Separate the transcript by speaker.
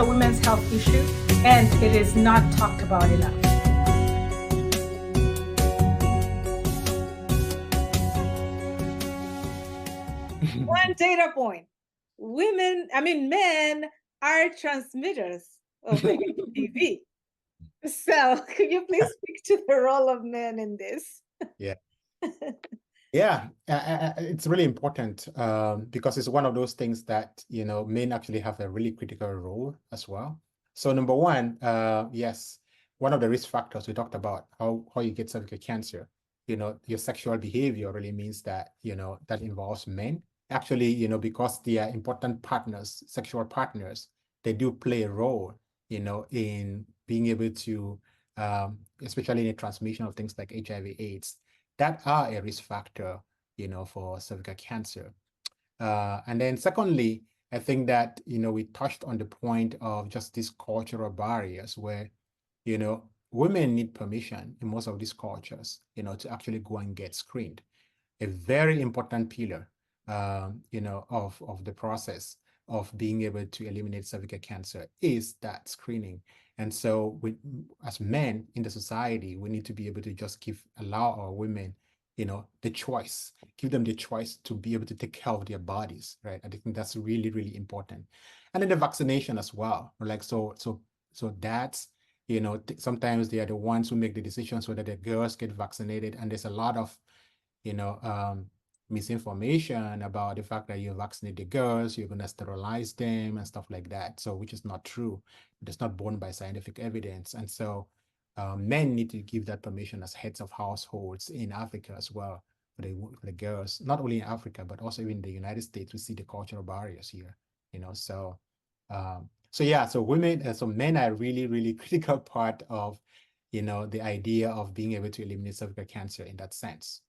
Speaker 1: a women's health issue, and it is not talked about enough.
Speaker 2: One data point. Men are transmitters of ActonTV. So could you please speak to the role of men in this?
Speaker 3: Yeah. Yeah, it's really important because it's one of those things that, men actually have a really critical role as well. So number one, yes, one of the risk factors we talked about, how you get cervical cancer, your sexual behavior really means that, that involves men. Actually, because they are important partners, sexual partners, they do play a role, in being able to, especially in the transmission of things like HIV/AIDS, that are a risk factor, for cervical cancer. And then secondly, I think that, we touched on the point of just these cultural barriers where, women need permission in most of these cultures, to actually go and get screened. A very important pillar, of the process of being able to eliminate cervical cancer is that screening. And so as men in the society, we need to be able to just allow our women, the choice, give them the choice to be able to take care of their bodies, right? I think that's really, really important. And then the vaccination as well, like, so that's, sometimes they are the ones who make the decision so that the girls get vaccinated. And there's a lot of, misinformation about the fact that you vaccinate the girls, you're going to sterilize them and stuff like that. So, which is not true. It's not borne by scientific evidence. And so men need to give that permission as heads of households in Africa as well for the girls, not only in Africa, but also in the United States. We see the cultural barriers here, so men are really, really critical part of, the idea of being able to eliminate cervical cancer in that sense.